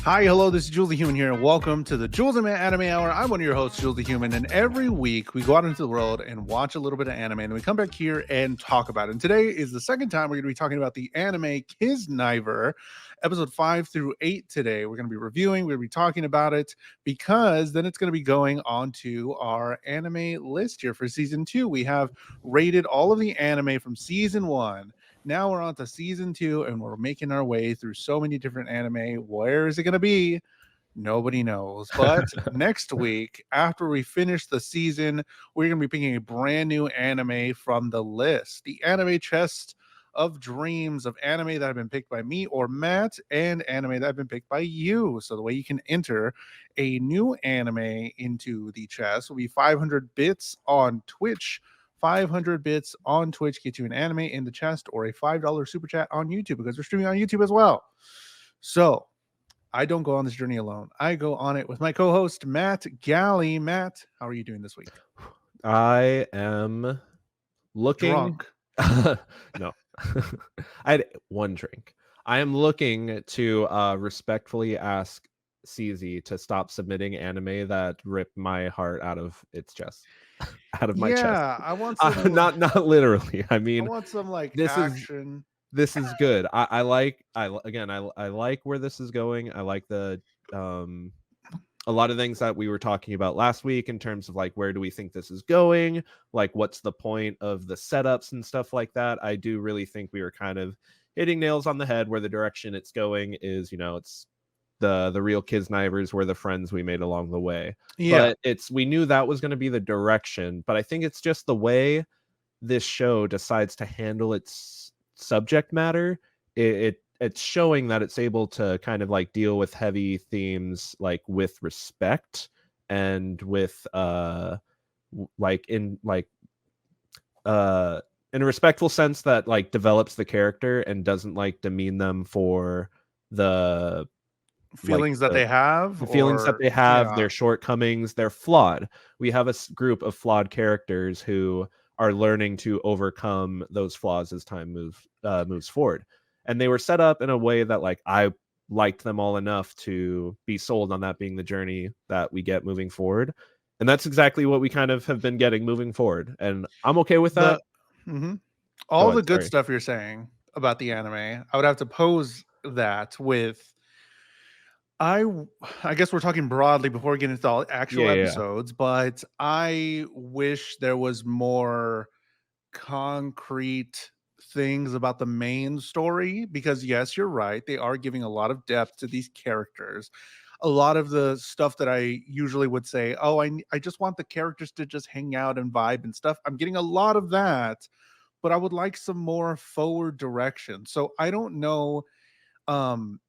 Hi, hello, this is Jules the Human here, and welcome to the JulesTheHuman Anime Hour. I'm one of your hosts, Jules the Human, and every week we go out into the world and watch a little bit of anime, and we come back here and talk about it. And today is the second time we're going to be talking about the anime Kiznaiver, episode 5 through 8 today. We're going to be reviewing, we're going to be talking about it, because then it's going to be going on to our anime list here for season 2. We have rated all of the anime from season 1. Now we're on to season 2, and we're making our way through so many different anime. Where is it going to be? Nobody knows. But next week, after we finish the season, we're going to be picking a brand new anime from the list. The anime chest of dreams of anime that have been picked by me or Matt, and anime that have been picked by you. So the way you can enter a new anime into the chest will be 500 bits on Twitch. 500 bits on Twitch get you an anime in the chest, or a $5 super chat on YouTube, because we're streaming on YouTube as well. So I don't go on this journey alone. I go on it with my co-host, Matt Galley. Matt, how are you doing this week? I am looking Drunk. No. I had one drink. I am looking to respectfully ask CZ to stop submitting anime that rip my heart out of its chest. Out of my chest. Yeah, I want some. Not literally. I I mean, want some like this action. is good. I like where this is going. I like the a lot of things that we were talking about last week in terms of like, where do we think this is going, like what's the point of the setups and stuff like that. I do really think we were kind of hitting nails on the head where the direction it's going is, it's the real Kiznaivers were the friends we made along the way. Yeah. But we knew that was going to be the direction, but I think it's just the way this show decides to handle its subject matter. It's showing that it's able to kind of like deal with heavy themes like with respect and with in a respectful sense that like develops the character and doesn't like demean them for the Feelings that they have, the feelings that or they have, yeah. their shortcomings. They're flawed. We have a group of flawed characters who are learning to overcome those flaws as time moves forward. And they were set up in a way that like I liked them all enough to be sold on that being the journey that we get moving forward. And that's exactly what we kind of have been getting moving forward. And I'm okay with that. Go All ahead, the good sorry. stuff you're saying about the anime, I would have to pose that with I I guess we're talking broadly before we get into the actual Yeah. episodes, but I wish there was more concrete things about the main story, because yes, you're right, they are giving a lot of depth to these characters. A lot of the stuff that I usually would say, oh, I just want the characters to just hang out and vibe and stuff, I'm getting a lot of that, but I would like some more forward direction. So I don't know um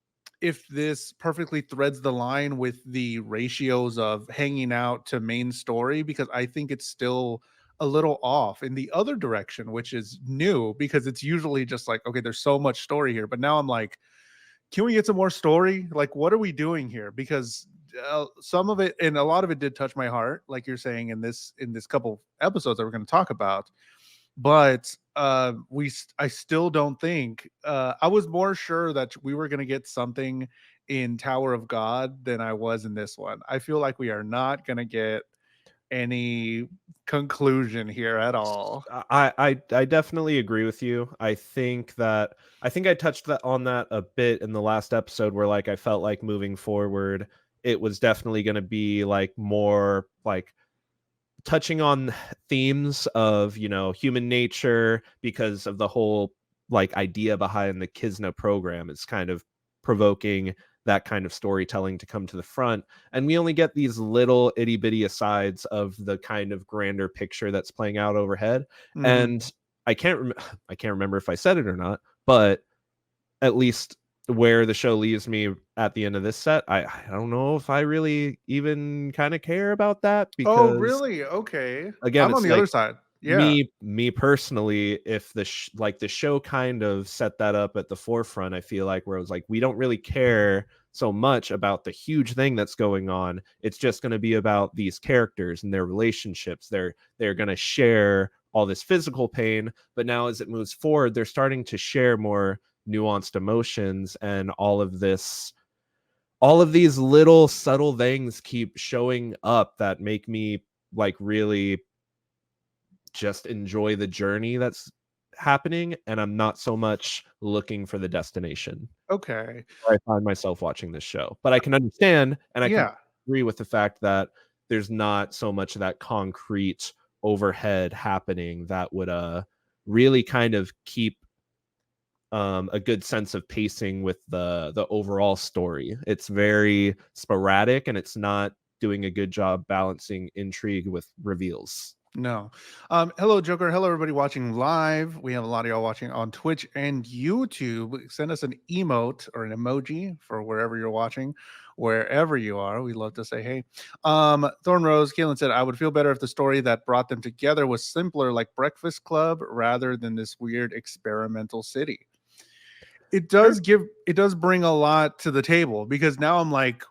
if this perfectly threads the line with the ratios of hanging out to main story, because I think it's still a little off in the other direction, which is new, because it's usually just like, okay, there's so much story here, but now I'm like, can we get some more story? Like, what are we doing here? Because some of it and a lot of it did touch my heart, like you're saying in this couple episodes that we're going to talk about. But I still don't think I was more sure that we were going to get something in Tower of God than I was in this one. I feel like we are not going to get any conclusion here at all. I definitely agree with you. I think I touched on that a bit in the last episode where like I felt like moving forward it was definitely going to be like more like touching on themes of, human nature because of the whole like idea behind the Kizna program. It's kind of provoking that kind of storytelling to come to the front, and we only get these little itty bitty asides of the kind of grander picture that's playing out overhead. Mhm. And I can't remember if I said it or not, but at least where the show leaves me at the end of this set, I don't know if I really even kind of care about that, Oh, because really? Okay. again, I'm on it's the other like side. Yeah. me personally, if the show kind of set that up at the forefront, I feel like where it was like we don't really care so much about the huge thing that's going on. It's just going to be about these characters and their relationships. They're going to share all this physical pain, but now as it moves forward, they're starting to share more nuanced emotions and all of this all of these little subtle things keep showing up that make me like really just enjoy the journey that's happening, and I'm not so much looking for the destination. Okay. Where I find myself watching this show. But I can understand and I can Yeah. agree with the fact that there's not so much of that concrete overhead happening that would really kind of keep a good sense of pacing with the overall story. It's very sporadic and it's not doing a good job balancing intrigue with reveals. No. Hello, Joker. Hello, everybody watching live. We have a lot of y'all watching on Twitch and YouTube. Send us an emote or an emoji for wherever you're watching, wherever you are. We'd love to say hey. Thorn Rose, Kaylin said, I would feel better if the story that brought them together was simpler, like Breakfast Club, rather than this weird experimental city. It does bring a lot to the table, because now I'm like,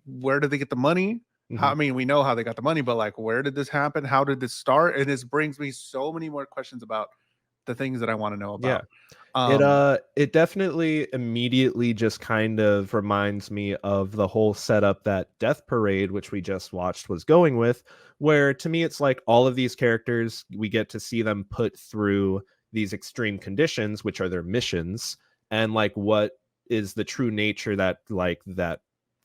where did they get the money? How, I mean, we know how they got the money, but like, where did this happen? How did this start? And this brings me so many more questions about the things that I want to know Yeah. about. It definitely immediately just kind of reminds me of the whole setup that Death Parade, which we just watched, was going with, where to me it's like all of these characters, we get to see them put through these extreme conditions, which are their missions, and like what is the true nature that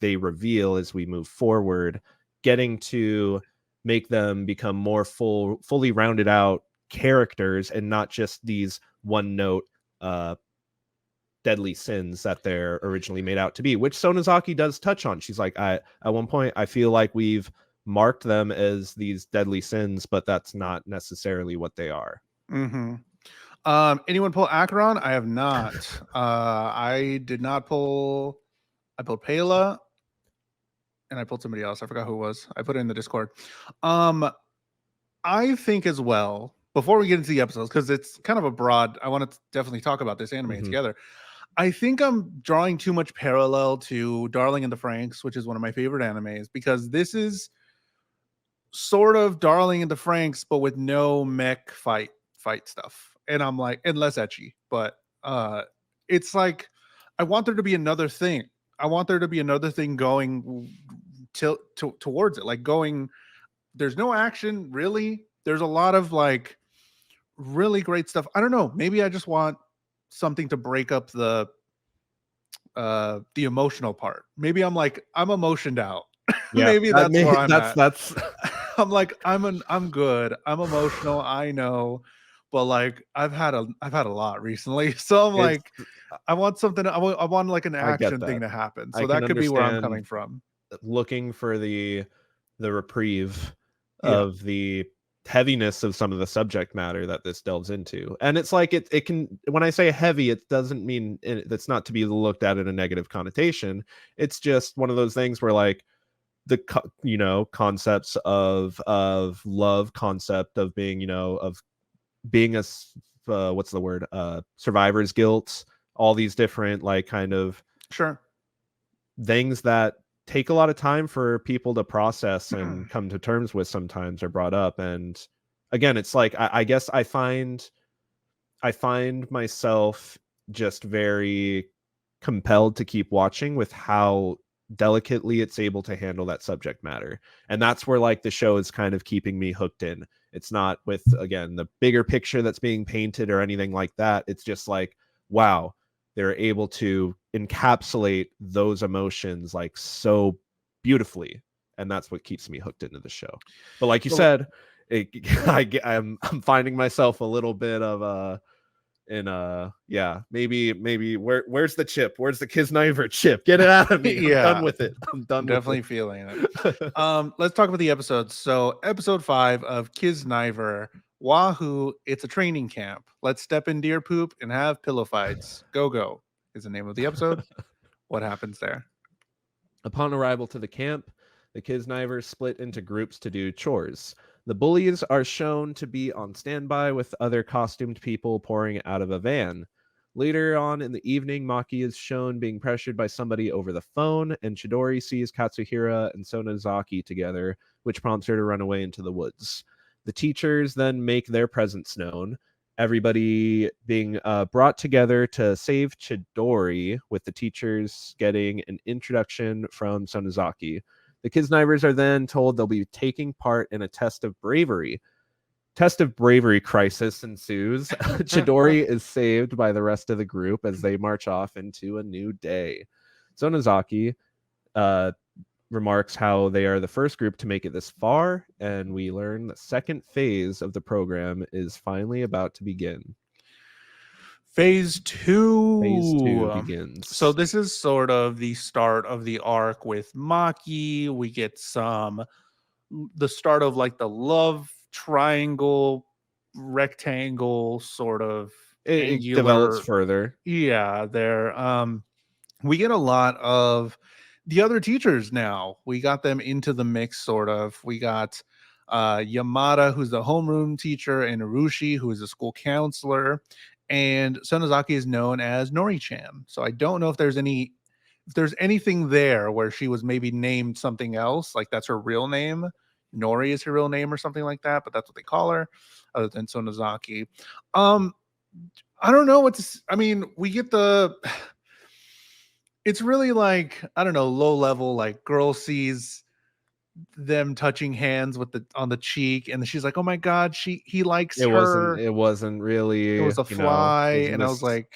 they reveal as we move forward, getting to make them become more fully rounded out characters and not just these one note deadly sins that they're originally made out to be, which Sonozaki does touch on. She's like, at one point I feel like we've marked them as these deadly sins, but that's not necessarily what they are. Anyone pull Acheron? I have not. I did not pull. I pulled Pela, and I pulled somebody else. I forgot who it was. I put it in the Discord. I think as well, before we get into the episodes, because it's kind of a broad, I want to definitely talk about this anime together. I think I'm drawing too much parallel to Darling in the Franxx, which is one of my favorite animes, because this is sort of Darling in the Franxx, but with no mech fight stuff. And I'm like, and less etchy, but it's like, I want there to be another thing. I want there to be another thing going towards it, like going. There's no action really. There's a lot of like really great stuff. I don't know. Maybe I just want something to break up the emotional part. Maybe I'm like, I'm emotioned out. Yeah, Maybe that's where I'm at. That's I'm like, I'm good. I'm emotional. I know, but like I've had a lot recently, so I'm like, I want something. I want like an action thing to happen. So that could be where I'm coming from. Looking for the reprieve of the heaviness of some of the subject matter that this delves into. And it's like it can, when I say heavy, it doesn't mean that's not to be looked at in a negative connotation. It's just one of those things where like the concepts of love, concept of being of being a what's the word, survivor's guilt, all these different like kind of things that take a lot of time for people to process and come to terms with sometimes are brought up. And again, it's like I guess I find myself just very compelled to keep watching with how delicately it's able to handle that subject matter. And that's where like the show is kind of keeping me hooked in. It's not with, again, the bigger picture that's being painted or anything like that. It's just like, wow, they're able to encapsulate those emotions like so beautifully, and that's what keeps me hooked into the show. But like you said, I'm finding myself a little bit of maybe where's the chip? Where's the Kiznaiver chip? Get it out of me. I'm done with it. I'm done. Definitely feeling it. Let's talk about the episodes. So episode 5 of Kiznaiver. Wahoo, it's a training camp. Let's step in deer poop and have pillow fights. Go is the name of the episode. What happens there? Upon arrival to the camp, the Kiznaivers split into groups to do chores. The bullies are shown to be on standby with other costumed people pouring out of a van. Later on in the evening, Maki is shown being pressured by somebody over the phone, and Chidori sees Katsuhira and Sonozaki together, which prompts her to run away into the woods. The teachers then make their presence known. everybody being brought together to save Chidori, with the teachers getting an introduction from Sonozaki. The Kiznaivers are then told they'll be taking part in a test of bravery. Test of bravery crisis ensues. Chidori is saved by the rest of the group as they march off into a new day. Sonozaki remarks how they are the first group to make it this far, and we learn the second phase of the program is finally about to begin. Phase 2. Phase 2 begins. So this is sort of the start of the arc with Maki. We get the start of like the love triangle, rectangle, sort of it angular. Develops further. Yeah, there. We get a lot of the other teachers now. We got them into the mix, sort of. We got Yamada, who's the homeroom teacher, and Urushi, who is a school counselor, and Sonozaki is known as Nori-chan. So I don't know if there's anything there where she was maybe named something else, like that's her real name. Nori is her real name or something like that, but that's what they call her, other than Sonozaki. I don't know we get it's really like, I don't know, low level, like girl sees them touching hands on the cheek, and she's like, oh my god, he likes her. It wasn't really, it was a fly, and I was like,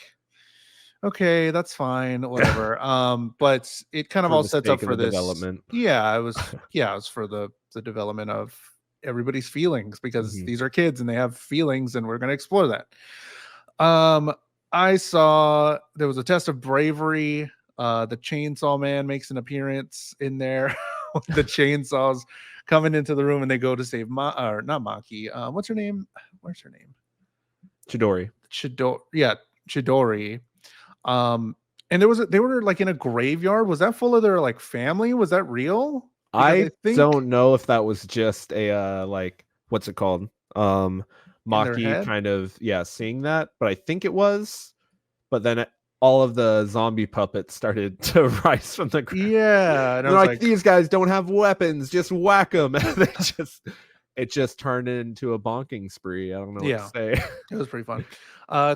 okay, that's fine, whatever. But it kind of all sets up for this development. Yeah, it was for the development of everybody's feelings, because these are kids and they have feelings, and we're going to explore that. I saw there was a test of bravery. The chainsaw man makes an appearance in there with the chainsaws coming into the room, and they go to save not Maki. What's her name? Where's her name? Chidori. Chidori. And they were like in a graveyard. Was that full of their like family? Was that real? I don't know if that was just a like, what's it called? Maki kind of seeing that, but I think it was. But then all of the zombie puppets started to rise from the ground. Yeah, and I was like, these guys don't have weapons, just whack them. And it just turned into a bonking spree. I don't know what to say. It was pretty fun.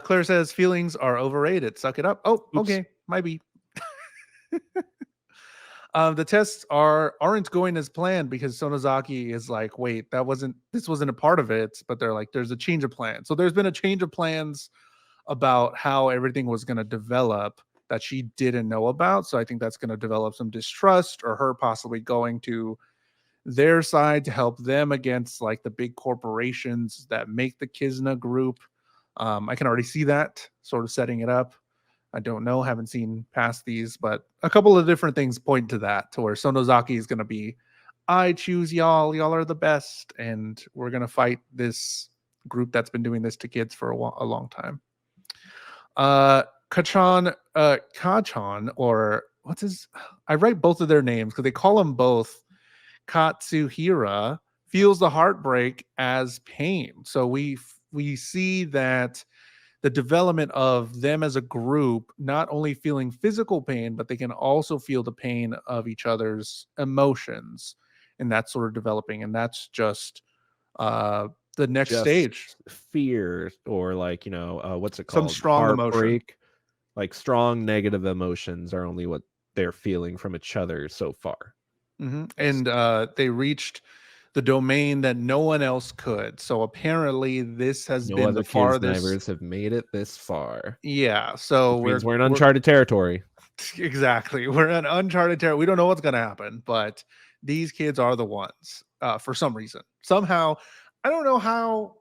Claire says feelings are overrated. Suck it up. Oh, oops. Okay, might be. The tests aren't going as planned, because Sonozaki is like, wait, this wasn't a part of it, but they're like, there's a change of plan. So there's been a change of plans about how everything was going to develop that she didn't know about. So I think that's going to develop some distrust, or her possibly going to their side to help them against like the big corporations that make the Kizna group. I can already see that sort of setting it up. I don't know, haven't seen past these, but a couple of different things point to that, to where Sonozaki is going to be, I choose y'all are the best, and we're going to fight this group that's been doing this to kids for a long time. Kachan, or what's his, I write both of their names because they call him both Katsuhira, feels the heartbreak as pain. So we see that the development of them as a group, not only feeling physical pain, but they can also feel the pain of each other's emotions, and that's sort of developing. And that's just the next stage. Fear, or like, what's it called? Some strong heartbreak. emotion. Like strong negative emotions are only what they're feeling from each other so far. And they reached the domain that no one else could. So apparently this has been the farthest. Kiznivers have made it this far. Yeah, so we're in uncharted territory. Exactly, we're in uncharted territory. We don't know what's going to happen, but these kids are the ones for some reason. Somehow, I don't know how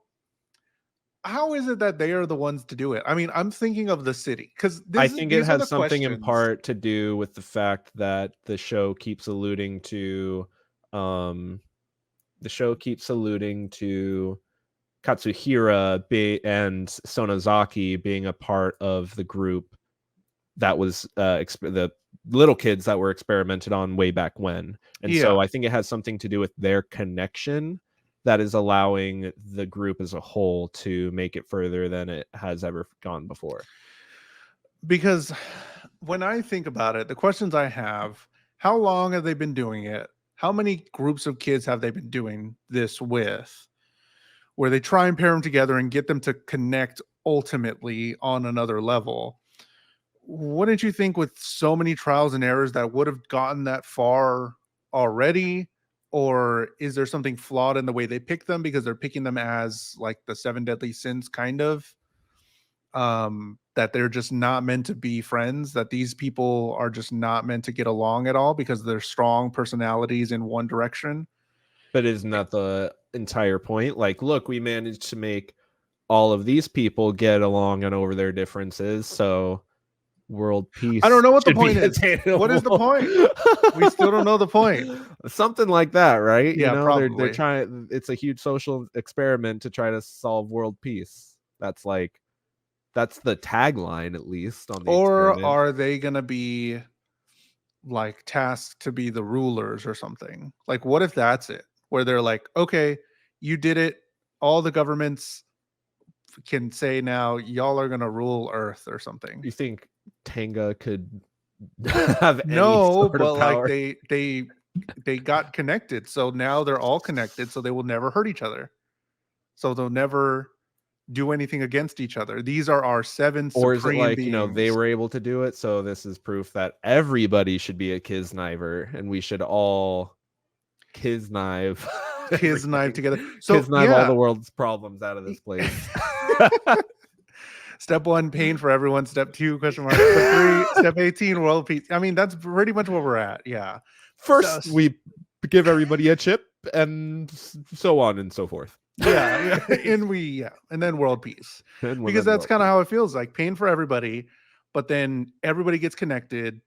is it that they are the ones to do it? I mean, I'm thinking of the city, because I think it has something in part to do with the fact that the show keeps alluding to Katsuhira and Sonozaki being a part of the group that was the little kids that were experimented on way back when. And so I think it has something to do with their connection that is allowing the group as a whole to make it further than it has ever gone before. Because when I think about it, the questions I have, how long have they been doing it? How many groups of kids have they been doing this with? where they try and pair them together and get them to connect ultimately on another level. Wouldn't you think with so many trials and errors that would have gotten that far already? Or is there something flawed in the way they pick them because they're picking them as like the seven deadly sins kind of? That they're just not meant to be friends, that these people are just not meant to get along at all because they're strong personalities in one direction. But isn't that the entire point? Like, look, we managed to make all of these people get along and over their differences, so world peace. I don't know what the point is. What is the point? We still don't know the point. Something like that, right? Yeah, you know, probably. they're trying. It's a huge social experiment to try to solve world peace. That's the tagline, at least on the or experiment. are they gonna be like tasked to be the rulers or something? Like, what if that's it? Where they're like, okay, you did it. All the governments can say now, y'all are gonna rule Earth or something. You think Tanga could have any No, sort but of power? like they got connected, so now they're all connected, so they will never hurt each other. So they'll never do anything against each other. These are our seven or is it supreme like, beings. you know, they were able to do it, so this is proof that everybody should be a Kiznaiver and we should all Kiznaive together. So Kiznaive all the world's problems out of this place. Step 1, pain for everyone. Step 2, question mark. Step 3, step 18, world peace. I mean, that's pretty much where we're at. Yeah. First, we give everybody a chip and so on and so forth. Yeah. And then world peace. Because that's kind of how it feels like. Pain for everybody, but then everybody gets connected.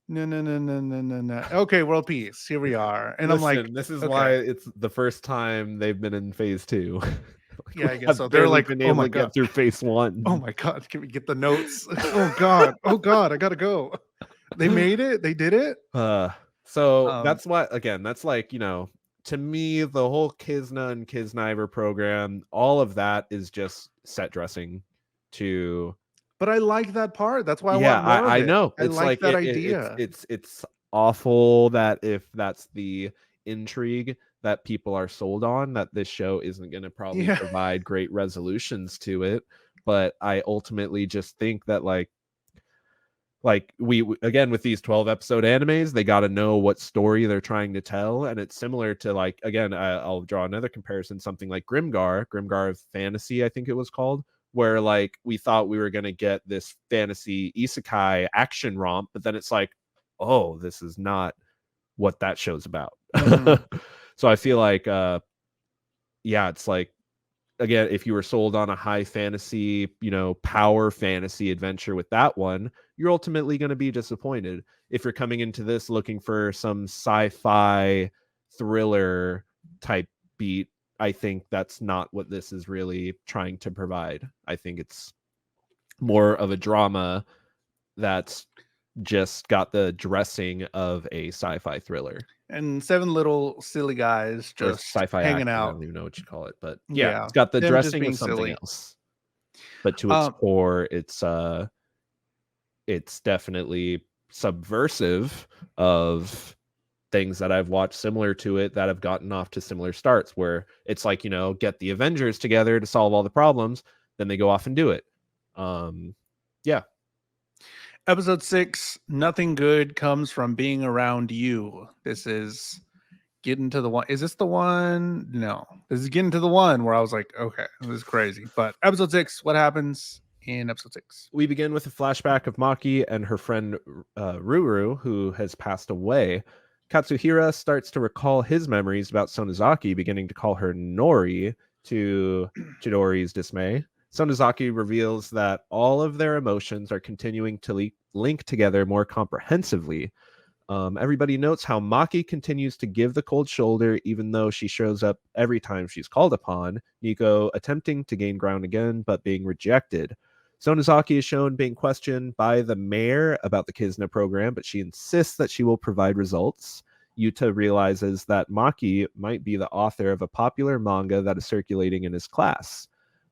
No. Okay, world peace. Here we are. And listen, I'm like, this is why it's the first time they've been in phase 2. Yeah, I guess so. They're like, been able to get through phase 1. Oh my God, can we get the notes? Oh God, I gotta go. They made it. They did it. So that's why, again, that's like, you know, to me, the whole Kizna and Kiznaiver program, all of that is just set dressing to. But I like that part. That's why I want more of I it. know. I It's like that idea. It's awful that if that's the intrigue that people are sold on, that this show isn't going to probably provide great resolutions to it. But I ultimately just think that like we again, with these 12 episode animes, they got to know what story they're trying to tell. And it's similar to, like, again, I'll draw another comparison, something like Grimgar of Fantasy, I think it was called, where like we thought we were going to get this fantasy isekai action romp, but then it's like, oh, this is not what that show's about. So I feel like it's like, again, if you were sold on a high fantasy, you know, power fantasy adventure with that one, you're ultimately going to be disappointed. If you're coming into this looking for some sci-fi thriller type beat, I think that's not what this is really trying to provide. I think it's more of a drama that's just got the dressing of a sci-fi thriller. And 7 little silly guys just sci-fi hanging action, out. I don't even know what you call it, but yeah, it's got the dressing of something else. But to its core, it's definitely subversive of things that I've watched similar to it that have gotten off to similar starts, where it's like, you know, get the Avengers together to solve all the problems, then they go off and do it. Episode 6, nothing good comes from being around you. This is getting to the one. Is this the one? No, this is getting to the one where I was like, okay, this is crazy. But episode 6, what happens in episode 6? We begin with a flashback of Maki and her friend Ruru, who has passed away. Katsuhira starts to recall his memories about Sonozaki, beginning to call her Nori, to Chidori's dismay. Sonozaki reveals that all of their emotions are continuing to link together more comprehensively. Everybody notes how Maki continues to give the cold shoulder, even though she shows up every time she's called upon, Nico attempting to gain ground again, but being rejected. Sonozaki is shown being questioned by the mayor about the Kizna program, but she insists that she will provide results. Yuta realizes that Maki might be the author of a popular manga that is circulating in his class.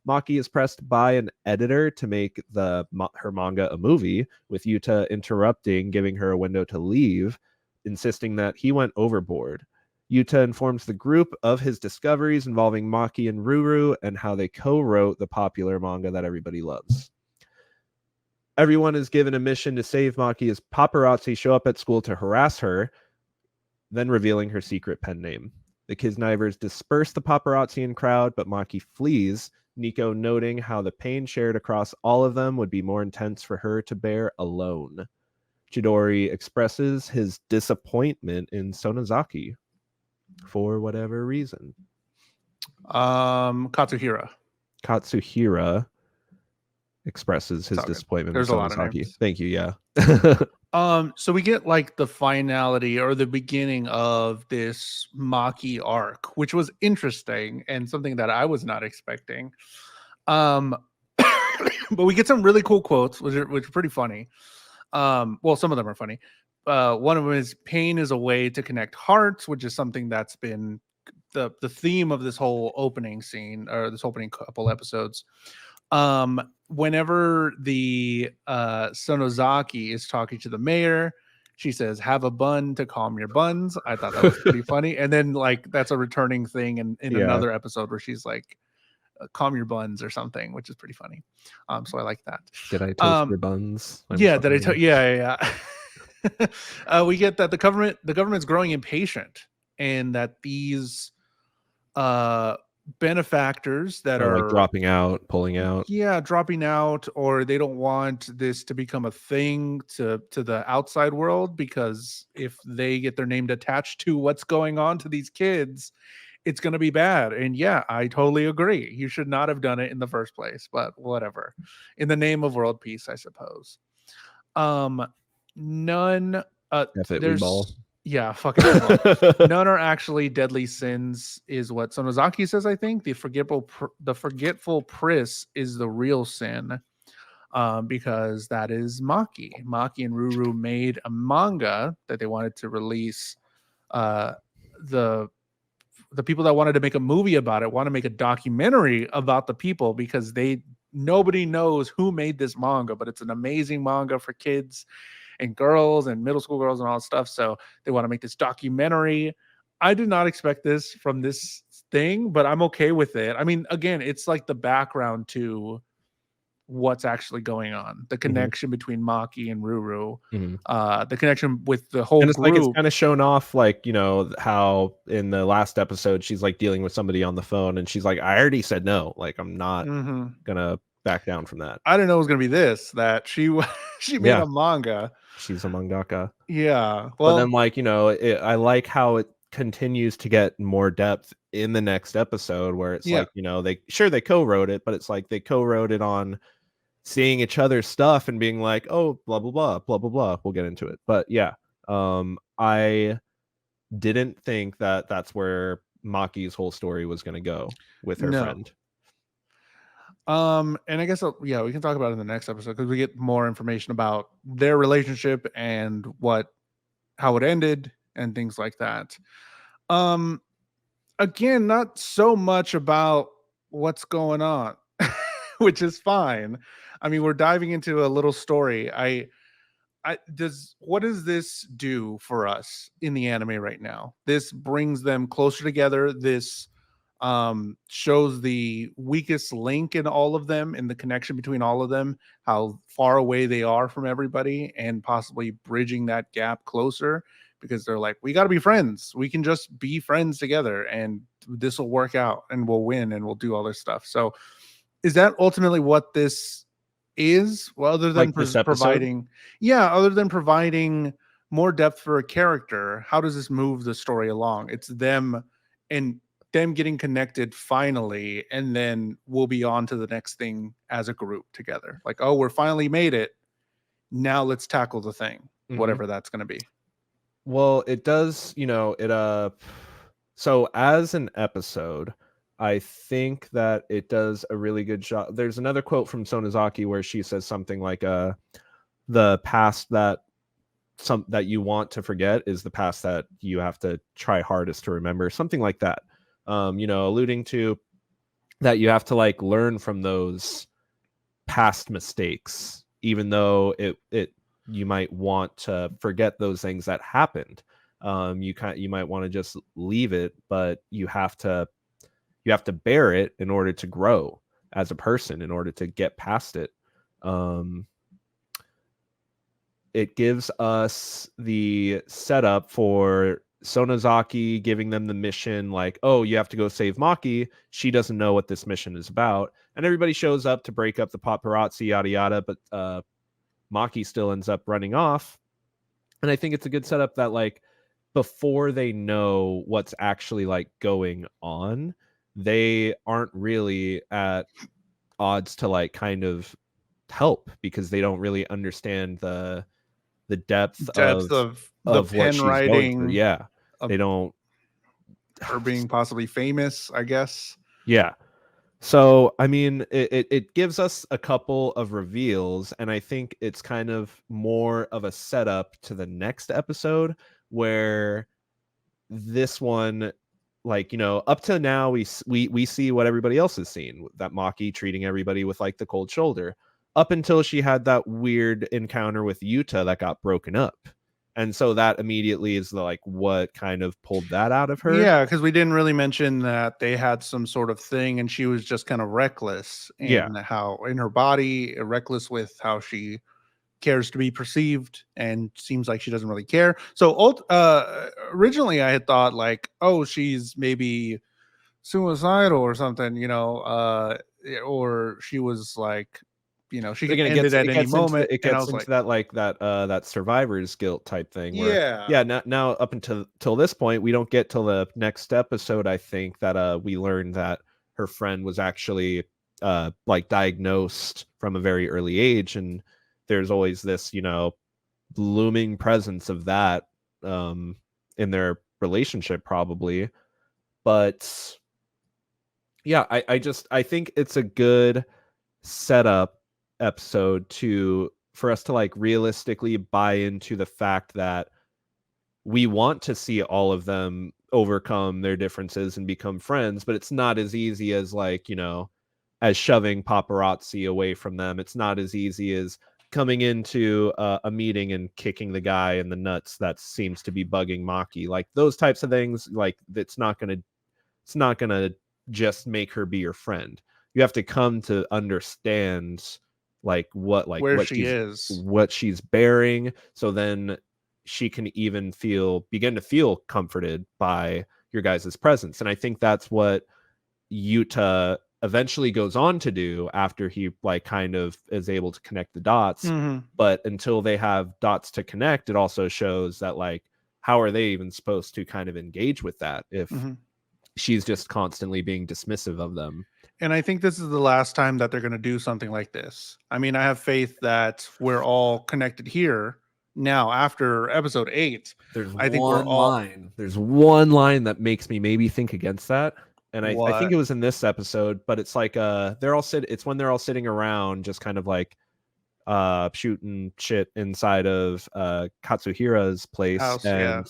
Maki is pressed by an editor to make her manga a movie, with Yuta interrupting, giving her a window to leave, insisting that he went overboard. Yuta informs the group of his discoveries involving Maki and Ruru and how they co-wrote the popular manga that everybody loves. Everyone is given a mission to save Maki as paparazzi show up at school to harass her, then revealing her secret pen name. The Kiznaivers disperse the paparazzi and crowd, but Maki flees, Nico noting how the pain shared across all of them would be more intense for her to bear alone. Chidori expresses his disappointment in Sonozaki for whatever reason. Katsuhira expresses his disappointment There's in a lot of Sonozaki. names. Thank you, yeah. So we get like the finality or the beginning of this Maki arc, which was interesting and something that I was not expecting. But we get some really cool quotes, which are pretty funny. Well, some of them are funny. One of them is pain is a way to connect hearts, which is something that's been the theme of this whole opening scene or this opening couple episodes. Whenever the Sonozaki is talking to the mayor, she says, "Have a bun to calm your buns." I thought that was pretty funny. And then like that's a returning thing in another episode where she's like, "Calm your buns" or something, which is pretty funny. So I like that. Did I toast your buns? We get that the government's growing impatient, and that these benefactors that are like dropping out, pulling out, dropping out, or they don't want this to become a thing to the outside world, because if they get their name attached to what's going on to these kids, it's going to be bad. And yeah, I totally agree. You should not have done it in the first place, but whatever. In the name of world peace, I suppose. None there's fucking none are actually deadly sins, is what Sonozaki says. I think the forgetful Pris is the real sin, because that is Maki and Ruru made a manga that they wanted to release. The people that wanted to make a movie about it want to make a documentary about the people, because nobody knows who made this manga, but it's an amazing manga for kids and girls and middle school girls and all that stuff. So they want to make this documentary. I did not expect this from this thing, but I'm okay with it. I mean, again, it's like the background to what's actually going on, the connection between Maki and Ruru, the connection with the whole group. Like it's kind of shown off, like, you know, how in the last episode she's like dealing with somebody on the phone and she's like, I already said no, like I'm not gonna back down from that. I didn't know it was gonna be that she made a manga. She's a mangaka. Yeah. Well, but then, like, you know, I like how it continues to get more depth in the next episode, where it's like, you know, they co-wrote it, but it's like they co-wrote it on seeing each other's stuff and being like, oh, blah blah blah blah blah blah. We'll get into it, but yeah, I didn't think that that's where Maki's whole story was going to go with her friend. And I guess we can talk about it in the next episode, because we get more information about their relationship and how it ended and things like that. Again, not so much about what's going on, which is fine. I mean, we're diving into a little story. What does this do for us in the anime right now? This brings them closer together. This shows the weakest link in all of them, and the connection between all of them, how far away they are from everybody, and possibly bridging that gap closer, because they're like, we got to be friends. We can just be friends together, and this will work out, and we'll win, and we'll do all this stuff. So is that ultimately what this is? Well, other than providing more depth for a character, how does this move the story along? It's them getting connected finally, and then we'll be on to the next thing as a group together. Like, oh, we're finally made it. Now let's tackle the thing, whatever that's going to be. Well, it does, you know, so as an episode, I think that it does a really good job. There's another quote from Sonozaki where she says something like, the past that you want to forget is the past that you have to try hardest to remember, something like that. You know, alluding to that you have to like learn from those past mistakes, even though you might want to forget those things that happened. You might want to just leave it, but you have to bear it in order to grow as a person, in order to get past it. It gives us the setup for Sonozaki giving them the mission, like, oh, you have to go save Maki. She doesn't know what this mission is about. And everybody shows up to break up the paparazzi, yada, yada. But Maki still ends up running off. And I think it's a good setup that, like, before they know what's actually, like, going on, they aren't really at odds to, like, kind of help, because they don't really understand the depth Depth of the what pen she's going through. writing, Yeah, they don't. her being possibly famous, I guess. Yeah. So, I mean, it gives us a couple of reveals, and I think it's kind of more of a setup to the next episode, where this one, like, you know, up to now, we see what everybody else has seen, that Maki treating everybody with, like, the cold shoulder, up until she had that weird encounter with Yuta that got broken up. And so that immediately is like what kind of pulled that out of her. Yeah, because we didn't really mention that they had some sort of thing, and she was just kind of reckless in how in her body, reckless with how she cares to be perceived, and seems like she doesn't really care. So originally I had thought, like, oh, she's maybe suicidal or something, or she was like, she But could again, end it at any moment. it And I gets was into like, that, like, that survivor's guilt type thing, where yeah. now up until this point, we don't get till the next episode, I think, that we learn that her friend was actually like diagnosed from a very early age, and there's always this, looming presence of that in their relationship, probably. But yeah, I think it's a good setup episode for us to, like, realistically buy into the fact that we want to see all of them overcome their differences and become friends, but it's not as easy as, like, as shoving paparazzi away from them. It's not as easy as coming into a meeting and kicking the guy in the nuts that seems to be bugging Maki. Like, those types of things, like, it's not gonna just make her be your friend. You have to come to understand, like, Where she is. what she's bearing, so then she can even begin to feel comforted by your guys' presence. And I think that's what Yuta eventually goes on to do after he, like, kind of is able to connect the dots. Mm-hmm. But until they have dots to connect, it also shows that, like, how are they even supposed to kind of engage with that if she's just constantly being dismissive of them? And I think this is the last time that they're going to do something like this. I mean, I have faith that we're all connected here now after episode 8. There's I think one line. There's one line that makes me maybe think against that. And I think it was in this episode, but it's like it's when they're all sitting around just kind of like shooting shit inside of Katsuhira's place. House, and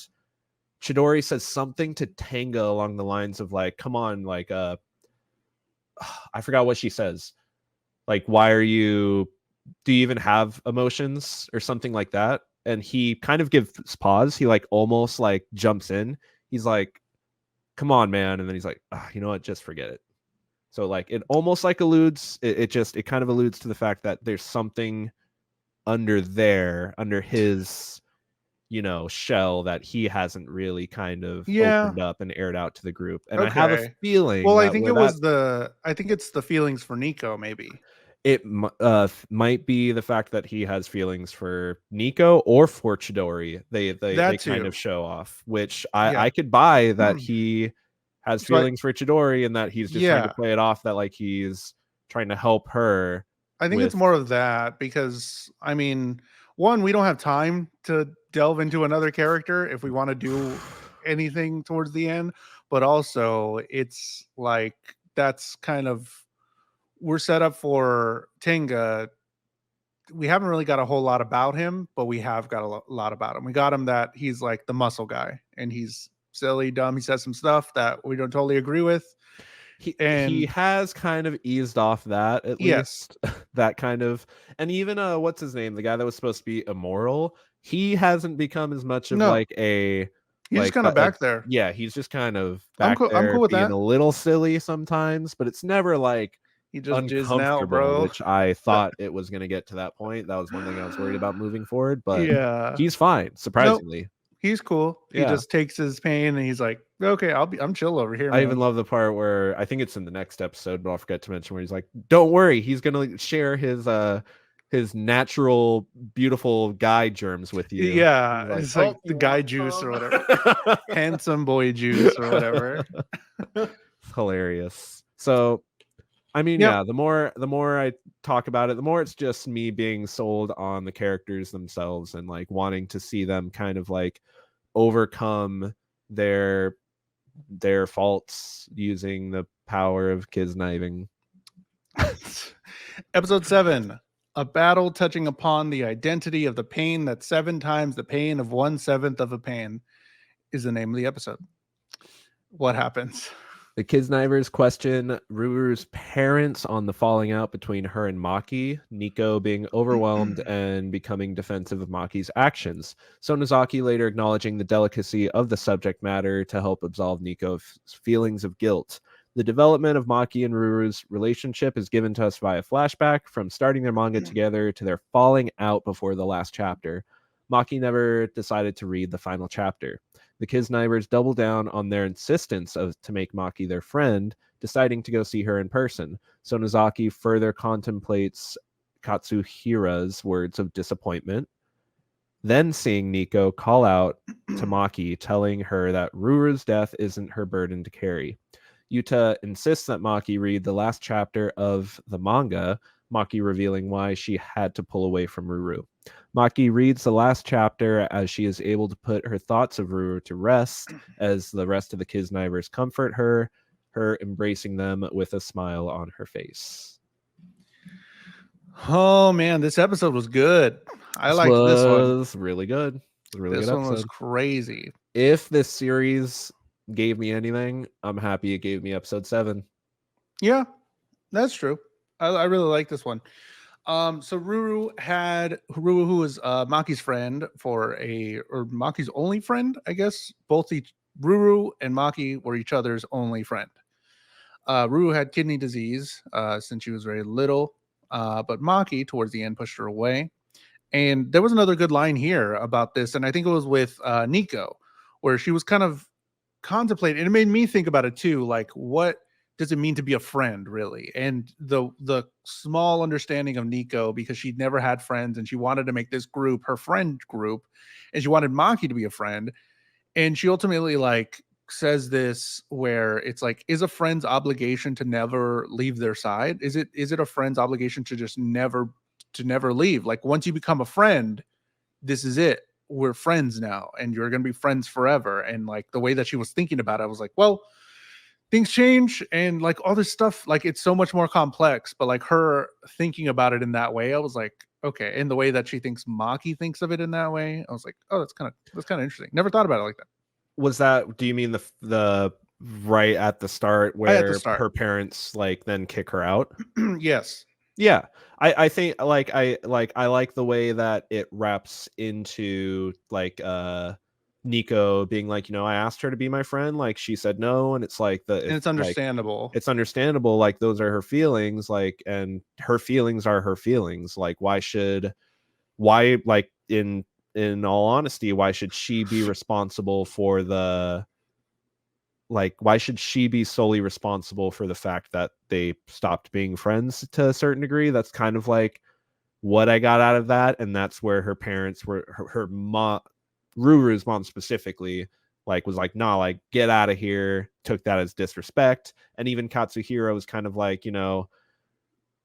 Chidori says something to Tenga along the lines of, like, come on, like, I forgot what she says. Like, do you even have emotions, or something like that? And he kind of gives pause. He, like, almost, like, jumps in. He's like, come on, man. And then he's like, you know what? Just forget it. So, like, it almost, like, alludes. It kind of alludes to the fact that there's something under his, shell that he hasn't really kind of opened up and aired out to the group. And I have a feeling. Well, I think it's the feelings for Nico, maybe. It might be the fact that he has feelings for Nico or for Chidori. They kind of show off, which I could buy, that he has feelings for Chidori, and that he's just trying to play it off that, like, he's trying to help her. I think it's more of that, because, I mean, one, we don't have time to delve into another character if we want to do anything towards the end, but also it's like, that's kind of, we're set up for Tenga. We haven't really got a whole lot about him, but we have got a lot about him. We got him that he's like the muscle guy, and he's silly, dumb. He says some stuff that we don't totally agree with. He has kind of eased off that, at least. That kind of, and even what's his name, the guy that was supposed to be immoral, he hasn't become as much of like a He's just Like kind of that, back there. yeah, he's just kind of I'm back cool. I'm there cool with being that. a little silly sometimes, but it's never like He just jizzing out, uncomfortable, bro. which I thought it was going to get to that point. That was one thing I was worried about moving forward, but Yeah. he's fine, Nope. surprisingly. He's cool. He Yeah. just takes his pain and he's like, okay, I'm chill over here, I man. even love the part where I think it's in the next episode, but I'll forget to mention where he's like, "Don't worry, he's gonna share his natural, beautiful guy germs with you." Yeah, He's like, it's "Oh, like the you guy want juice or whatever. some?" Handsome boy juice or whatever. It's hilarious. So, I mean, Yep. yeah, the more I talk about it, the more it's just me being sold on the characters themselves and like wanting to see them kind of like overcome their faults using the power of Kiznaiver. Episode 7. A battle touching upon the identity of the pain that 7 times the pain of 1/7 of a pain is the name of the episode. What happens? The Kiznaivers question Ruru's parents on the falling out between her and Maki, Nico being overwhelmed and becoming defensive of Maki's actions. Sonozaki later acknowledging the delicacy of the subject matter to help absolve Nico's feelings of guilt. The development of Maki and Ruru's relationship is given to us via flashback from starting their manga together to their falling out before the last chapter. Maki never decided to read the final chapter. The Kiznaivers double down on their insistence to make Maki their friend, deciding to go see her in person. Sonozaki further contemplates Katsuhira's words of disappointment, then seeing Nico call out to Maki, telling her that Ruru's death isn't her burden to carry. Yuta insists that Maki read the last chapter of the manga, Maki revealing why she had to pull away from Ruru. Maki reads the last chapter as she is able to put her thoughts of Ruru to rest, as the rest of the Kiznaivers comfort her, embracing them with a smile on her face. Oh man, this episode was good. I liked this one. Was really good. It was a really This good one was episode. crazy. If this series gave me anything, I'm happy it gave me episode 7. Yeah, that's true. I really like this one. So Ruru, who was Maki's friend or Maki's only friend, I guess. Ruru and Maki were each other's only friend. Ruru had kidney disease since she was very little, but Maki towards the end pushed her away. And there was another good line here about this, and I think it was with Nico, where she was kind of contemplating, and it made me think about it too. Like, what does it mean to be a friend, really? And the small understanding of Nico, because she'd never had friends, and she wanted to make this group her friend group, and she wanted Maki to be a friend, and she ultimately like says this where it's like, is a friend's obligation to never leave their side? Is it a friend's obligation to just never leave? Like, once you become a friend, this is it. We're friends now, and you're gonna be friends forever. And like the way that she was thinking about it, I was like, well, things change, and like all this stuff, like it's so much more complex. But like her thinking about it in that way, I was like, okay. And the way that she thinks Maki thinks of it in that way, I was like, oh, that's kind of interesting. Never thought about it like that. Was that, do you mean the right at the start I at the where start. her parents like then kick her out? Yes. Yeah. I think I like the way that it wraps into like Nico being like, I asked her to be my friend, like she said no, and it's like And it's understandable. It's understandable, like those are her feelings, like, and her feelings are her feelings. Like why like in all honesty, why should she be responsible for why should she be solely responsible for the fact that they stopped being friends to a certain degree? That's kind of like what I got out of that. And that's where her parents were, her mom, Ruru's mom specifically, like was like, nah, like get out of here, took that as disrespect. And even Katsuhiro was kind of like,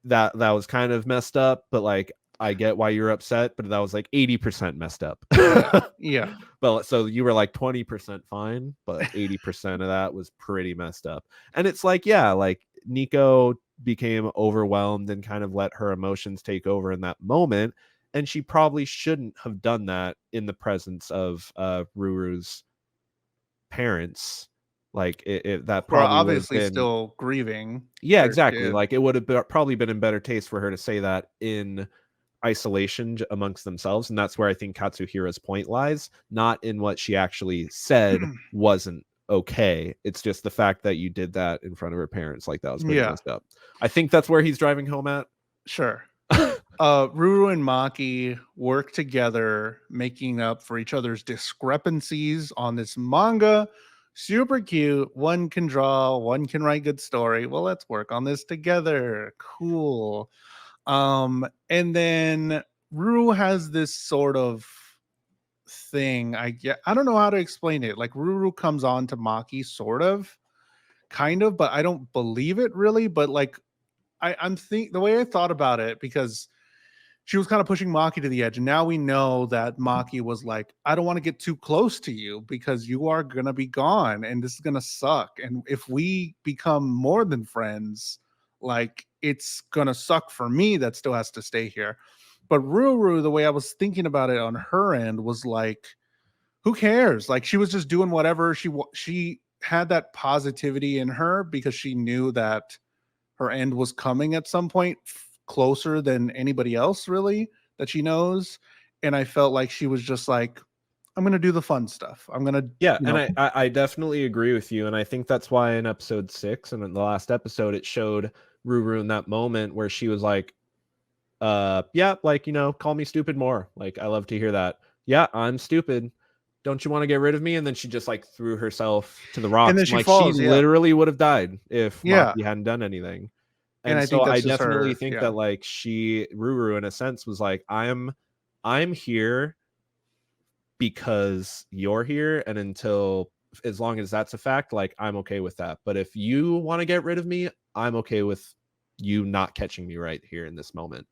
that was kind of messed up, but like I get why you're upset, but that was like 80% messed up. Yeah. But so you were like 20% fine, but 80% of that was pretty messed up. And it's like, yeah, like Nico became overwhelmed and kind of let her emotions take over in that moment. And she probably shouldn't have done that in the presence of Ruru's parents. Like that We're probably would have obviously been, still grieving. yeah, Their exactly. kid. Like it would have probably been in better taste for her to say that in isolation amongst themselves, and that's where I think Katsuhira's point lies, not in what she actually said wasn't okay. It's just the fact that you did that in front of her parents, like that was pretty Yeah, messed up. I think that's where he's driving home at. sure. Ruru and Maki work together, making up for each other's discrepancies on this manga. Super cute. One can draw, one can write good story. Well, let's work on this together. Cool. And then Ruru has this sort of thing. I don't know how to explain it. Like Ruru comes on to Maki, sort of, kind of, but I don't believe it really. But like I'm think the way I thought about it, because she was kind of pushing Maki to the edge. And now we know that Maki was like, I don't want to get too close to you because you are going to be gone and this is going to suck. And if we become more than friends, like it's going to suck for me that still has to stay here. But Ruru, the way I was thinking about it on her end was like, who cares? Like she was just doing whatever she had that positivity in her because she knew that her end was coming at some point closer than anybody else really that she knows. And I felt like she was just like, I'm gonna do the fun stuff. I'm gonna, Yeah, and I definitely agree with you, and I think that's why in episode 6 and in the last episode it showed Ruru in that moment where she was like, yeah, like, call me stupid more. Like, I love to hear that. Yeah, I'm stupid. Don't you want to get rid of me? And then she just like threw herself to the rocks. and then And, she like she falls. Yeah, literally would have died if yeah. Maki hadn't done anything. And And I so think I that's just definitely her. think Yeah. that like Ruru in a sense was like, I'm here because you're here, and until as long as that's a fact, like I'm okay with that. But if you want to get rid of me, I'm okay with you not catching me right here in this moment.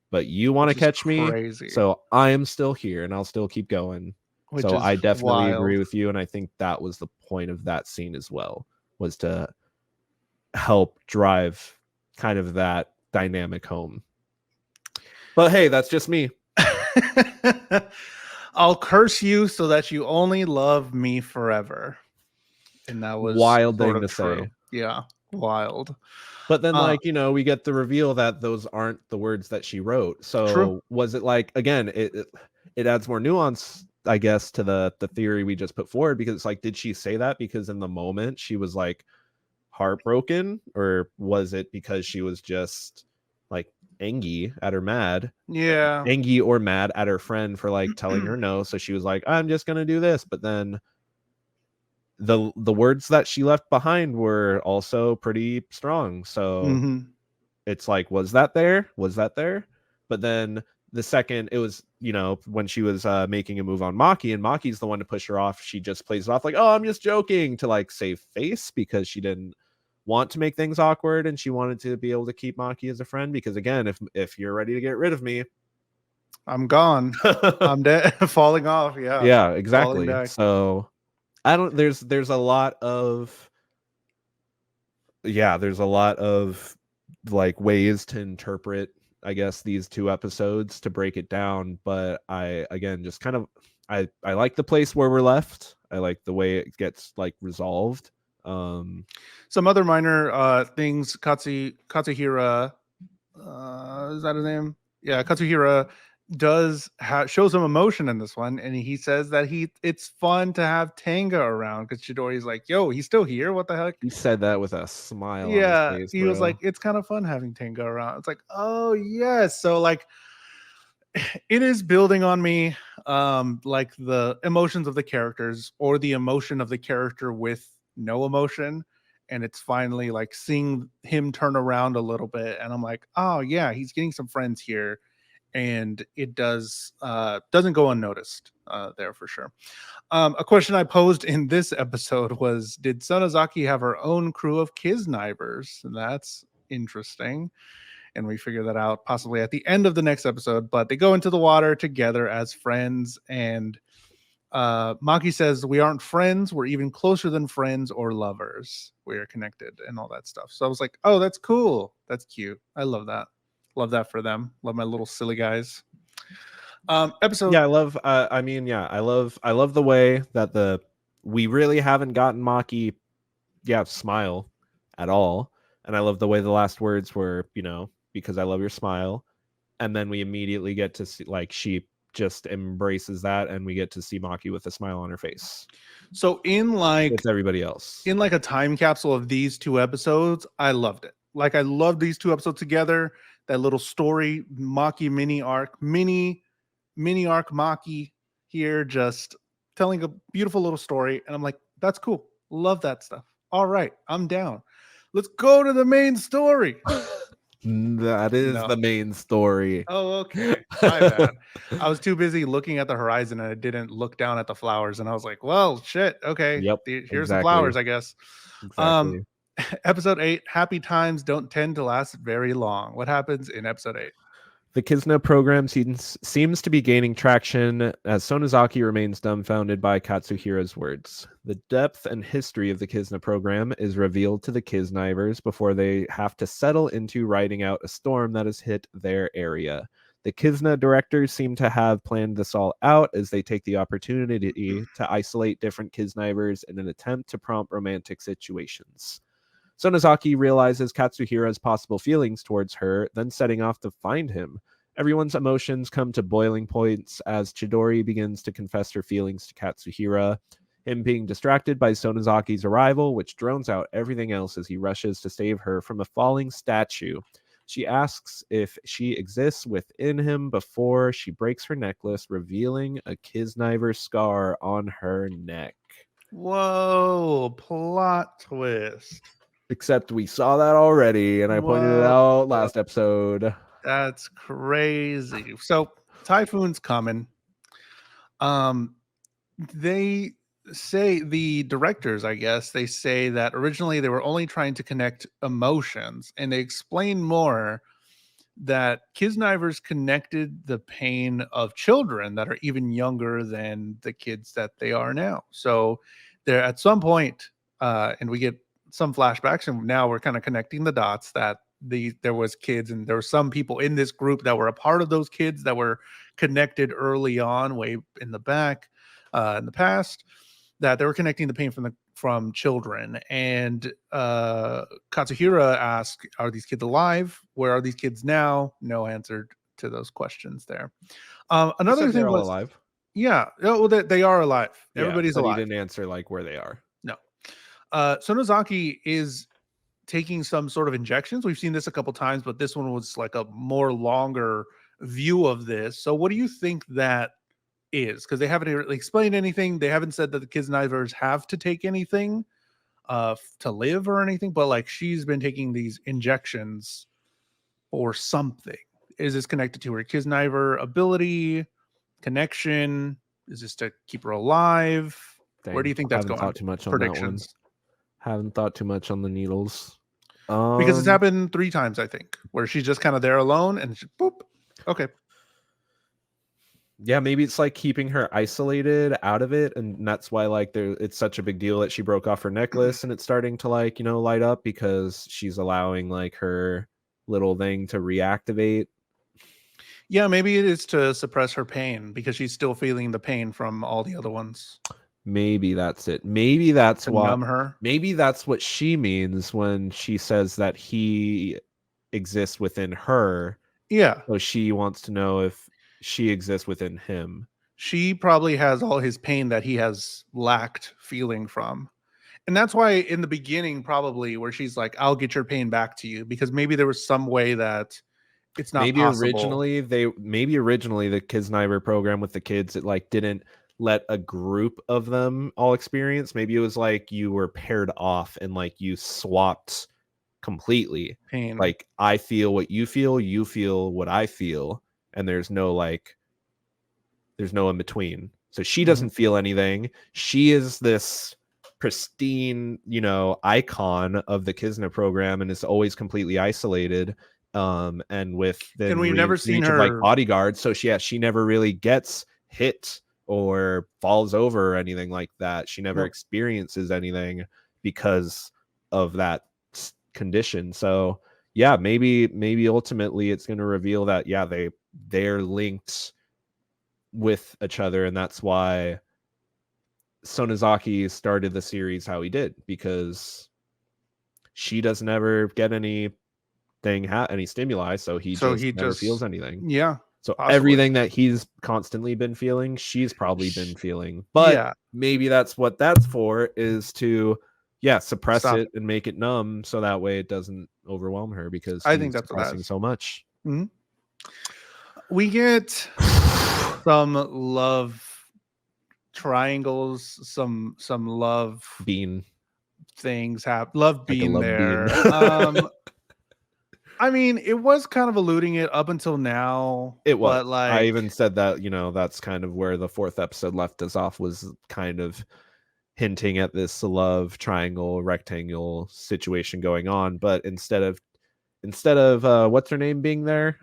But you want to Which is catch me, crazy. so I am still here and I'll still keep going. Which So is I definitely agree wild. with you, and I think that was the point of that scene as well, was to help drive kind of that dynamic home. But hey, that's just me. I'll curse you so that you only love me forever. And that was Wild sort thing of to true. say. Yeah, wild. But then, Uh, like, we get the reveal that those aren't the words that she wrote. True. So was it like, again, it adds more nuance, I guess, to the theory we just put forward, because it's like, did she say that because in the moment she was like heartbroken, or was it because she was just like angry at her Yeah. angry or mad at her friend for like telling her no? So she was like, I'm just gonna do this. But then the words that she left behind were also pretty strong. So hmm it's like, was that there? But then the second it was, when she was making a move on Maki, and Maki's the one to push her off, she just plays it off like, oh, I'm just joking, to like save face, because she didn't want to make things awkward, and she wanted to be able to keep Maki as a friend, because again, if you're ready to get rid of me, I'm gone. I'm dead. Falling off. Yeah. yeah, Falling exactly. back. So I don't there's a lot of there's a lot of like ways to interpret, I guess, these two episodes to break it down. But I, again, just kind of, I like the place where we're left. I like the way it gets like resolved. Some other minor things. Katsuhira, is that his name? Yeah, Katsuhira show some emotion in this one, and he says that it's fun to have Tanga around, because Chidori's like, yo, he's still here. What the heck? He said that with a smile on his Yeah, face, he was like, bro. it's kind of fun having Tanga around. It's like, oh yes. So like it is building on me, like the emotions of the characters, or the emotion of the character with no emotion. And it's finally like seeing him turn around a little bit, and I'm like, oh yeah, he's getting some friends here. And it doesn't go unnoticed there for sure. A question I posed in this episode was, did Sonozaki have her own crew of Kiznaivers? And that's interesting, and we figure that out possibly at the end of the next episode. But they go into the water together as friends, and Maki says, we aren't friends, we're even closer than friends or lovers, we are connected, and all that stuff. So I was like, oh, that's cool, that's cute, I love that for them. Love my little silly guys. Episode Yeah, I love. I love the way that we really haven't gotten Maki, smile at all, and I love the way the last words were, because I love your smile. and then we immediately get to see like she just embraces that, and we get to see Maki with a smile on her face. So in like with everybody else. in like a time capsule of these two episodes, I loved it. Like I loved these two episodes together. That little story, Maki mini arc Maki here, just telling a beautiful little story. And I'm like, that's cool. Love that stuff. All right, I'm down. Let's go to the main story. That is No. the main story. Oh, okay. My bad. I was too busy looking at the horizon and I didn't look down at the flowers. And I was like, well, shit. Okay. Yep. Here's the flowers, I guess. Exactly. Episode 8, happy times don't tend to last very long. What happens in episode 8? The Kizna program seems to be gaining traction as Sonozaki remains dumbfounded by Katsuhira's words. The depth and history of the Kizna program is revealed to the Kiznaivers before they have to settle into riding out a storm that has hit their area. The Kizna directors seem to have planned this all out as they take the opportunity to isolate different Kiznaivers in an attempt to prompt romantic situations. Sonozaki realizes Katsuhira's possible feelings towards her, then setting off to find him. Everyone's emotions come to boiling points as Chidori begins to confess her feelings to Katsuhira. Him being distracted by Sonozaki's arrival, which drones out everything else as he rushes to save her from a falling statue. She asks if she exists within him before she breaks her necklace, revealing a Kiznaiver scar on her neck. Whoa, plot twist. Except we saw that already, and I pointed it out last episode. That's crazy. So typhoon's coming. They say, the directors, I guess, they say that originally they were only trying to connect emotions, and they explain more that Kiznaivers connected the pain of children that are even younger than the kids that they are now. So they're at some point, and we get some flashbacks, and now we're kind of connecting the dots that there was kids, and there were some people in this group that were a part of those kids that were connected early on, way in the back, in the past, that they were connecting the pain from children. And Katsuhira asked, are these kids alive? Where are these kids now? No answer to those questions there. Another thing was alive. Yeah, well, they are alive. Yeah, Everybody's alive. He didn't answer like where they are. No. Sonozaki is taking some sort of injections. We've seen this a couple times, but this one was like a more longer view of this. So what do you think that is? Because they haven't really explained anything. They haven't said that the Kiznaivers have to take anything to live or anything, but like she's been taking these injections or something. Is this connected to her Kiznaiver ability, connection? Is this to keep her alive? Dang, Where do you think that's going? Thought too much on Predictions. That one. Haven't thought too much on the needles. Because it's happened 3 times, I think, where she's just kind of there alone and she, boop. Okay. Yeah, maybe it's like keeping her isolated out of it, and that's why like it's such a big deal that she broke off her necklace and it's starting to like, light up, because she's allowing like her little thing to reactivate. Yeah, maybe it is to suppress her pain because she's still feeling the pain from all the other ones. Maybe that's it. Maybe that's to what numb her. Maybe that's what she means when she says that he exists within her. Yeah. So she wants to know if she exists within him. She probably has all his pain that he has lacked feeling from. And that's why in the beginning, probably, where she's like, I'll get your pain back to you, because maybe there was some way that it's not possible. Originally the Kiznaiver program with the kids, it like didn't let a group of them all experience. Maybe it was like you were paired off and like you swapped completely. Pain. Like I feel what you feel what I feel, and there's no in between. So she doesn't feel anything. She is this pristine, icon of the Kizna program and is always completely isolated. And with the we've never seen her like bodyguards, so she never really gets hit or falls over or anything like that. She never experiences anything because of that condition. So yeah, maybe ultimately it's going to reveal that they're linked with each other, and that's why Sonozaki started the series how he did, because she doesn't ever get any any stimuli, so he just never feels anything. Yeah, so possibly. Everything that he's constantly been feeling, she's probably been feeling. But yeah, maybe that's what that's for, is to suppress it and make it numb, so that way it doesn't overwhelm her, because I he's think that's suppressing so much. Mm-hmm. We get some love triangles, some love bean things happen. Love being love there. bean. I mean, it was kind of alluding it up until now. It was. But like, I even said that, that's kind of where the 4th episode left us off, was kind of hinting at this love triangle, rectangle situation going on. But instead of what's her name being there,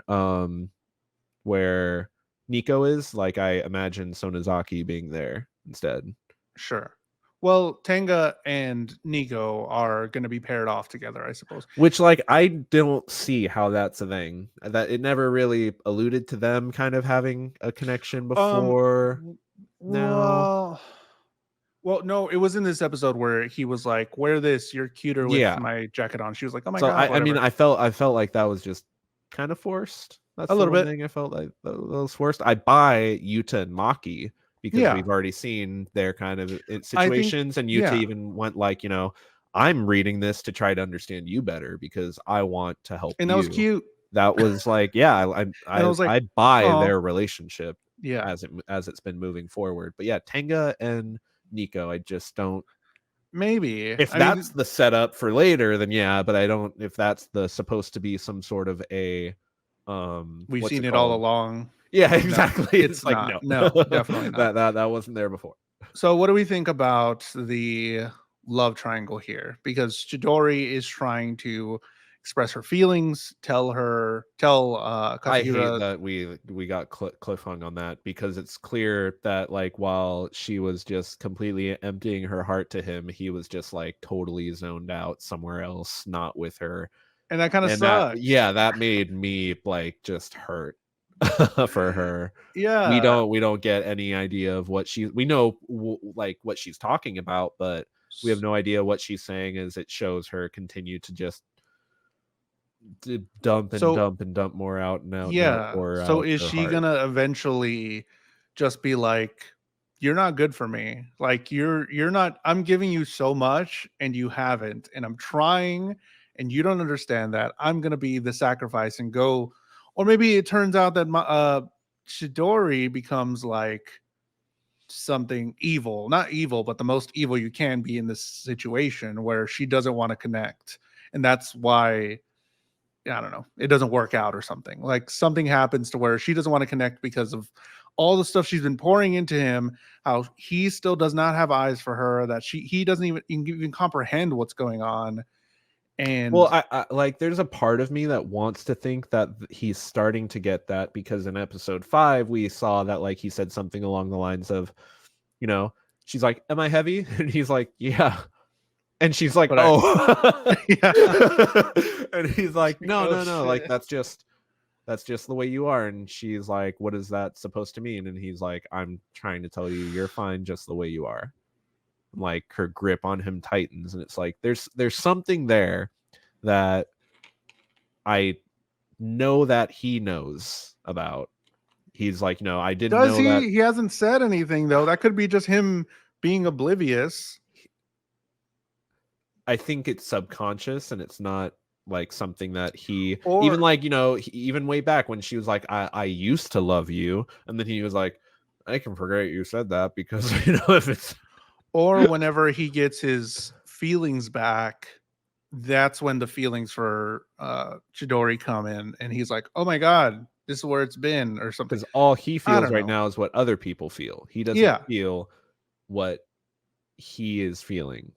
where Nico is, like, I imagine Sonozaki being there instead. Sure. Well, Tenga and Nico are going to be paired off together, I suppose. Which, like, I don't see how that's a thing. That it never really alluded to them kind of having a connection before. Well, no, it was in this episode where he was like, "Wear this, you're cuter with my jacket on." She was like, "Oh my god!" I mean, I felt like that was just kind of forced. That's a little bit. Thing I felt like that was forced. I buy Yuta and Maki, because we've already seen their kind of situations, and Yuta even went like, I'm reading this to try to understand you better, because I want to help and you. That was cute. That was like, I buy their relationship as it's been moving forward. But yeah, Tenga and Nico, I just don't. Maybe if that's the setup for later, then yeah, but I don't. If that's supposed to be some sort of a we've seen it all along. Yeah, exactly. No, it's like no, definitely not. that wasn't there before. So what do we think about the love triangle here? Because Chidori is trying to express her feelings, tell Katsuhira. I hate that we got cliffhung on that, because it's clear that, like, while she was just completely emptying her heart to him, he was just like totally zoned out somewhere else, not with her. And that kind of sucks. That made me like just hurt for her. Yeah, we don't get any idea of what we know, like, what she's talking about, but we have no idea what she's saying, as it shows her continue to just dump more out and out. Yeah. So is she gonna eventually just be like, "You're not good for me. Like, you're not. I'm giving you so much and you haven't, and I'm trying, and you don't understand that. I'm gonna be the sacrifice and go." Or maybe it turns out that Chidori becomes like something evil, not evil, but the most evil you can be in this situation, where she doesn't want to connect, and that's why. I don't know, it doesn't work out or something. Like, something happens to where she doesn't want to connect because of all the stuff she's been pouring into him, how he still does not have eyes for her, that he doesn't even comprehend what's going on. And well, I like, there's a part of me that wants to think that he's starting to get that, because in episode 5 we saw that, like, he said something along the lines of, she's like, "Am I heavy?" And he's like, "Yeah." And she's like, "Oh." Yeah. And he's like, no, like, that's just the way you are. And she's like, "What is that supposed to mean?" And he's like, "I'm trying to tell you, you're fine just the way you are." Like, her grip on him tightens, and it's like there's something there that I know that he knows about. He's like, "No, I didn't know that." He hasn't said anything, though. That could be just him being oblivious. I think it's subconscious, and it's not like something that he even, like, even way back when she was like, I used to love you, and then he was like, "I can forget you said that," because if it's, or whenever he gets his feelings back, that's when the feelings for Chidori come in, and he's like, "Oh my god, this is where it's been," or something. Because all he feels right now is what other people feel. He doesn't feel what he is feeling.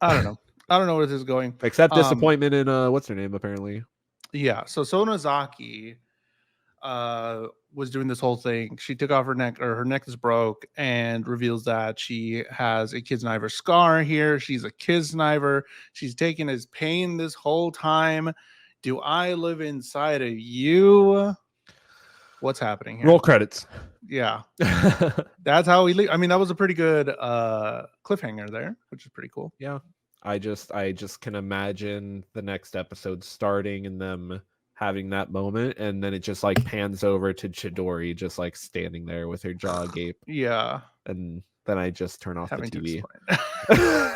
I don't know. I don't know where this is going. Except disappointment in what's her name, apparently. Yeah. So Sonozaki was doing this whole thing. She took off her neck, or her neck is broke, and reveals that she has a Kiznaiver scar here. She's a Kiznaiver. She's taken his pain this whole time. Do I live inside of you? What's happening here? Roll credits. Yeah. That's how we leave. I mean, that was a pretty good cliffhanger there, which is pretty cool. Yeah. I just can imagine the next episode starting and them having that moment, and then it just like pans over to Chidori just like standing there with her jaw agape, Yeah, and then I just turn off the having to TV. explain.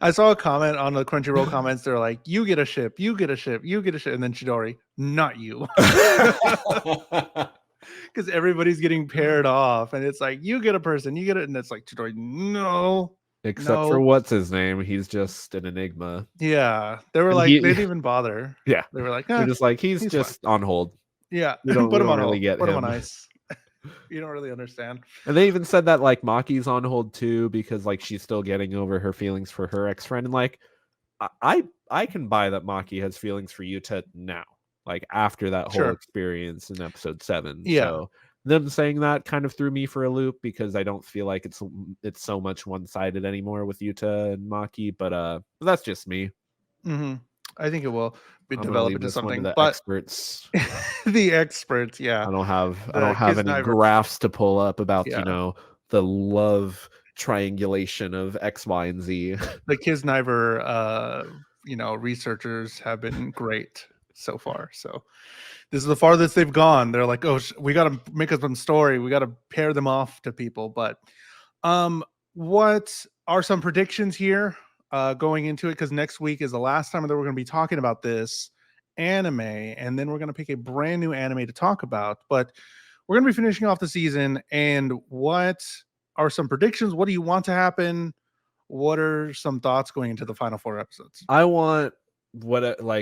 I saw a comment on the Crunchyroll comments. They're like, "You get a ship, you get a ship, you get a ship," and then Chidori, "Not you," because everybody's getting paired off, and it's like, "You get a person, you get it," and it's like Chidori, "No, Except for no." what's his name, he's just an enigma. Yeah, they were And like, they didn't even bother. yeah, They were like, they're just like he's he's just on hold. yeah, We don't put him on really hold, get put him on him. ice. You don't really understand. And they even said that like Maki's on hold too because like she's still getting over her feelings for her ex-friend, and like I can buy that Maki has feelings for Yuta now, like after that whole experience in episode 7. Yeah. So them saying that kind of threw me for a loop because I don't feel like it's so much one-sided anymore with Yuta and Maki, but that's just me. Mm-hmm. I think it will develop into something. The but experts, the experts, yeah. I don't have any Kiznaiver. graphs to pull up about Yeah. the love triangulation of X, Y, and Z. The Kiznaiver, researchers have been great so far. So this is the farthest they've gone. They're like, oh, we got to make up some story. We got to pair them off to people. But what are some predictions here going into it? Because next week is the last time that we're going to be talking about this anime, and then we're going to pick a brand new anime to talk about. But we're going to be finishing off the season. And what are some predictions? What do you want to happen? What are some thoughts going into the final 4 episodes? I want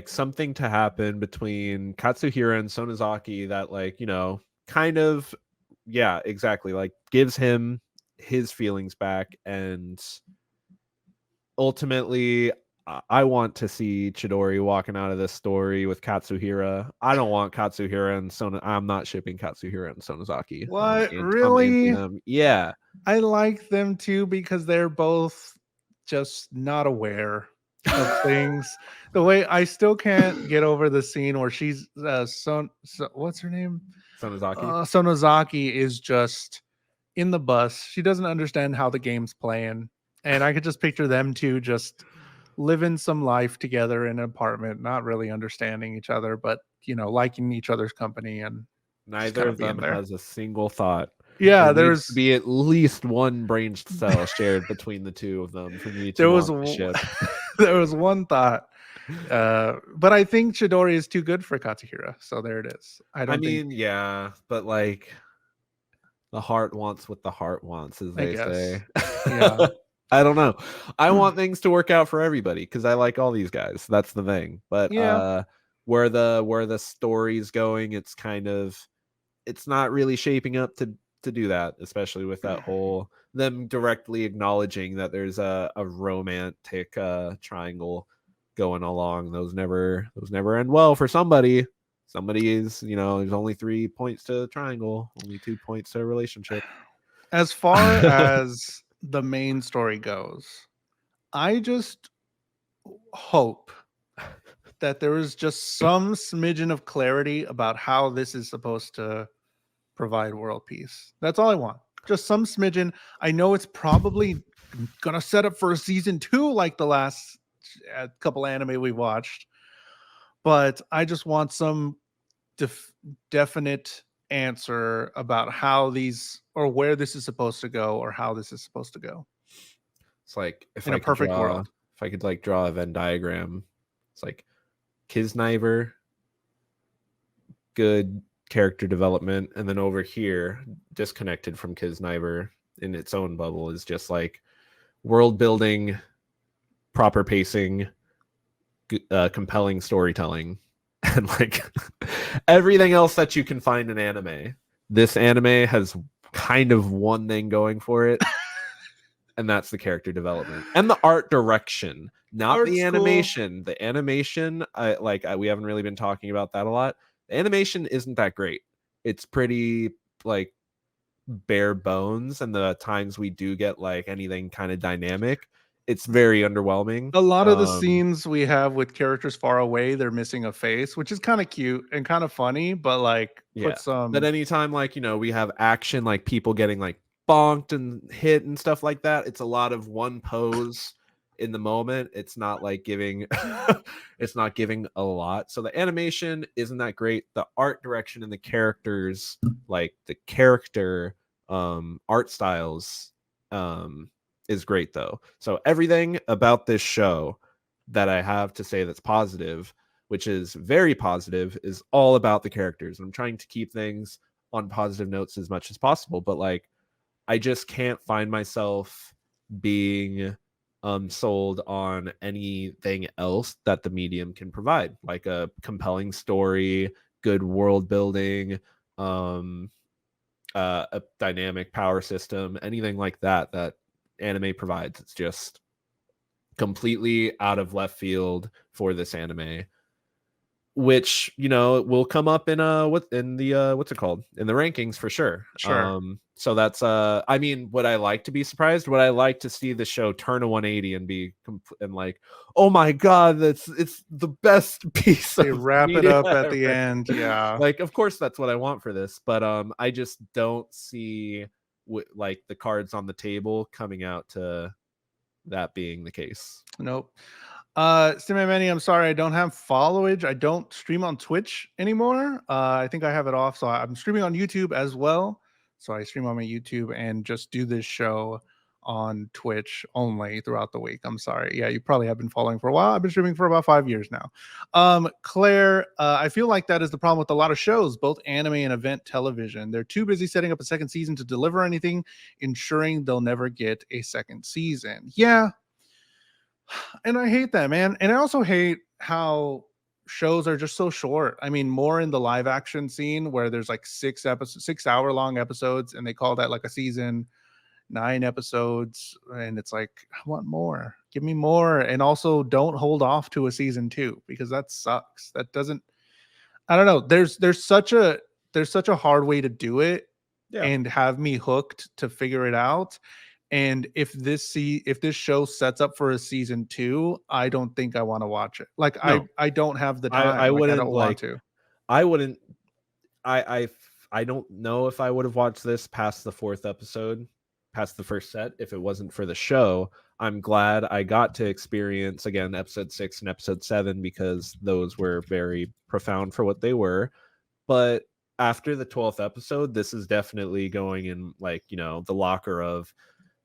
something to happen between Katsuhira and Sonozaki that kind of, yeah, exactly, like gives him his feelings back, and ultimately I want to see Chidori walking out of this story with Katsuhira. I don't want Katsuhira and I'm not shipping Katsuhira and Sonozaki. What? Really? Yeah. I like them too because they're both just not aware of things. The way I still can't get over the scene where she's what's her name? Sonozaki. Sonozaki is just in the bus. She doesn't understand how the game's playing. And I could just picture them two just living some life together in an apartment, not really understanding each other, but liking each other's company, and neither of them has a single thought. Yeah, there needs to be at least one brain cell shared between the two of them for me to there was one thought. But I think Chidori is too good for Katsuhira, so there it is. Yeah, but like the heart wants what the heart wants, as they say. Yeah. I don't know. I want things to work out for everybody because I like all these guys. That's the thing. But where the story's going, it's not really shaping up to do that, especially with that whole them directly acknowledging that there's a romantic triangle going along. Those never end well for somebody. Somebody is, there's only 3 points to a triangle, only 2 points to a relationship. As far as the main story goes, I just hope that there is just some smidgen of clarity about how this is supposed to provide world peace. That's all I want. Just some smidgen. I know it's probably gonna set up for a season 2 like the last couple anime we watched, but I just want some definite answer about how these, or where this is supposed to go, or how this is supposed to go. It's like if in a perfect world, if I could like draw a Venn diagram, it's like Kiznaiver, good character development, and then over here, disconnected from Kiznaiver in its own bubble, is just like world building, proper pacing, compelling storytelling, and like everything else that you can find in anime. This anime has kind of one thing going for it, and that's the character development and the art direction, not the animation. Cool. The animation, we haven't really been talking about that a lot. The animation isn't that great. It's pretty like bare bones, and the times we do get like anything kind of dynamic, it's very underwhelming. A lot of the scenes we have with characters far away, they're missing a face, which is kind of cute and kind of funny, but like put some. But anytime we have action, like people getting like bonked and hit and stuff like that, it's a lot of one pose in the moment, it's not like giving it's not giving a lot. So the animation isn't that great. The art direction and the characters, like the character art styles is great though. So everything about this show that I have to say that's positive, which is very positive, is all about the characters. I'm trying to keep things on positive notes as much as possible, but like I just can't find myself being sold on anything else that the medium can provide, like a compelling story, good world building, a dynamic power system, anything like that that anime provides. It's just completely out of left field for this anime, which will come up in what's it called, in the rankings for sure. Sure. So that's I mean, would I like to be surprised? Would I like to see the show turn a 180 and be and like, oh my god, it's the best piece They of wrap it media up at the ever. end. Yeah. Like, of course that's what I want for this, but I just don't see like the cards on the table coming out to that being the case. Nope. Stimamani, I'm sorry, I don't have followage. I don't stream on Twitch anymore. I think I have it off. So I'm streaming on YouTube as well. So I stream on my YouTube and just do this show on Twitch only throughout the week. I'm sorry. Yeah, you probably have been following for a while. I've been streaming for about 5 years now. Claire, I feel like that is the problem with a lot of shows, both anime and event television. They're too busy setting up a second season to deliver anything, ensuring they'll never get a second season. Yeah, and I hate that, man. And I also hate how shows are just so short. I mean, more in the live action scene where there's like 6 hour long episodes, and they call that like a season, 9 episodes, and it's like, I want more. Give me more. And also don't hold off to a season 2, because that sucks. That doesn't, I don't know. There's such a hard way to do it and have me hooked to figure it out. And if this show sets up for a season 2, I don't think I want to watch it. Like No, I don't have the time. I Like I wouldn't don't want like to. I wouldn't I don't know if I would have watched this past the 4th episode, past the first set, if it wasn't for the show. I'm glad I got to experience again episode 6 and episode 7, because those were very profound for what they were. But after the 12th episode, this is definitely going in like, the locker of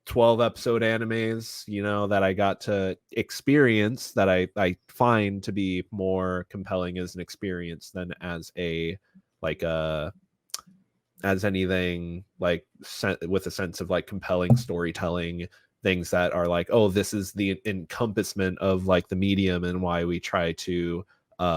12 episode animes, that I got to experience, that I find to be more compelling as an experience than as a like as anything like with a sense of like compelling storytelling, things that are like, oh, this is the encompassment of like the medium and why we try to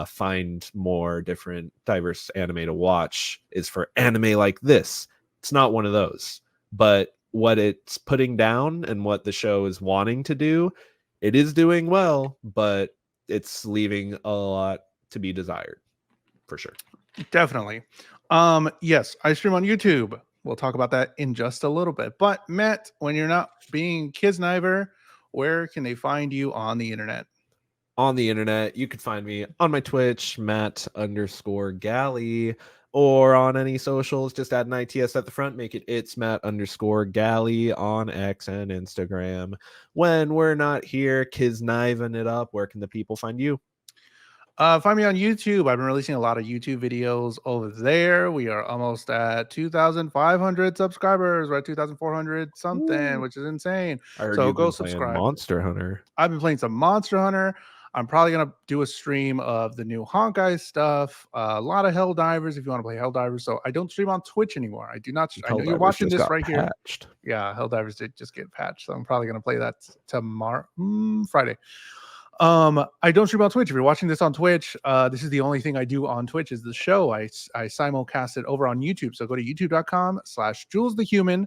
find more different diverse anime to watch is for anime like this. It's not one of those, but what it's putting down and what the show is wanting to do, it is doing well, but it's leaving a lot to be desired, for sure. Definitely. Yes, I stream on YouTube. We'll talk about that in just a little bit. But Matt, when you're not being Kiznaiver, where can they find you on the internet? On the internet, you could find me on my Twitch, Matt_Galley, or on any socials. Just add an ITS at the front, make it's Matt_Galley on X and Instagram. When we're not here Kizniving it up, where can the people find you? Find me on YouTube. I've been releasing a lot of YouTube videos over there. We are almost at 2,500 subscribers. We're at 2,400 something, which is insane. I heard so you've go been playing subscribe. Monster Hunter. I've been playing some Monster Hunter. I'm probably gonna do a stream of the new Honkai stuff. A lot of Helldivers if you want to play Helldivers. So I don't stream on Twitch anymore. I do not. I know you're watching this right here. Yeah, Helldivers did just get patched, so I'm probably gonna play that tomorrow, Friday. I don't stream on Twitch. If you're watching this on Twitch, this is the only thing I do on Twitch is the show. I simulcast it over on YouTube. So go to youtube.com/JulesTheHuman,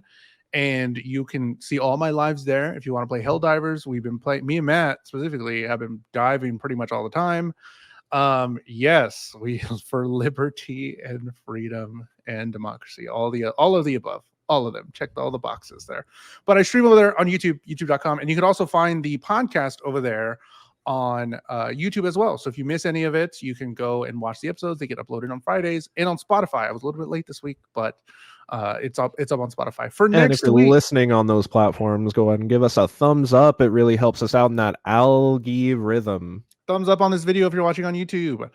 and you can see all my lives there. If you want to play Helldivers, we've been playing. Me and Matt specifically have been diving pretty much all the time. Yes, we for liberty and freedom and democracy. All of the above. All of them. Checked all the boxes there. But I stream over there on YouTube, youtube.com, and you can also find the podcast over there on YouTube as well. So if you miss any of it, you can go and watch the episodes. They get uploaded on Fridays and on Spotify. I was a little bit late this week, but it's up on Spotify for And next if you're week. listening on those platforms, go ahead and give us a thumbs up. It really helps us out in that algorithm. Thumbs up on this video if you're watching on YouTube.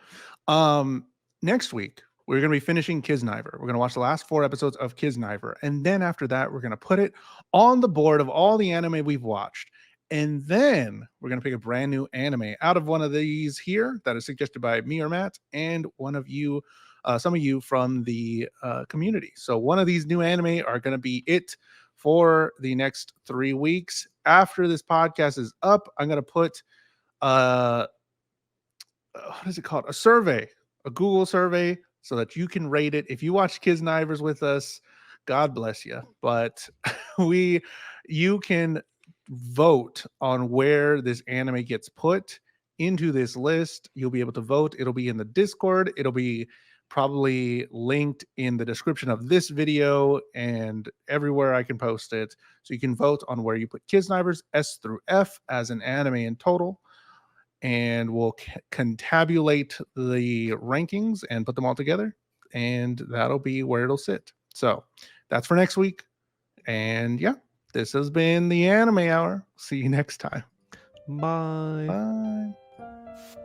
Next week, we're going to be finishing Kiznaiver. We're going to watch the last 4 episodes of Kiznaiver. And then after that, we're going to put it on the board of all the anime we've watched. And then we're going to pick a brand new anime out of one of these here that is suggested by me or Matt and one of you, some of you from the community. So one of these new anime are going to be it for the next 3 weeks. After this podcast is up, I'm going to put what is it called? A survey, a Google survey, so that you can rate it. If you watch Kiznaivers with us, God bless you. But you can vote on where this anime gets put into this list. You'll be able to vote. It'll be in the Discord. It'll be probably linked in the description of this video and everywhere I can post it. So you can vote on where you put Kiznaivers S through F as an anime in total. And we'll contabulate the rankings and put them all together, and that'll be where it'll sit. So that's for next week. And yeah, this has been the Anime Hour. See you next time. Bye. Bye.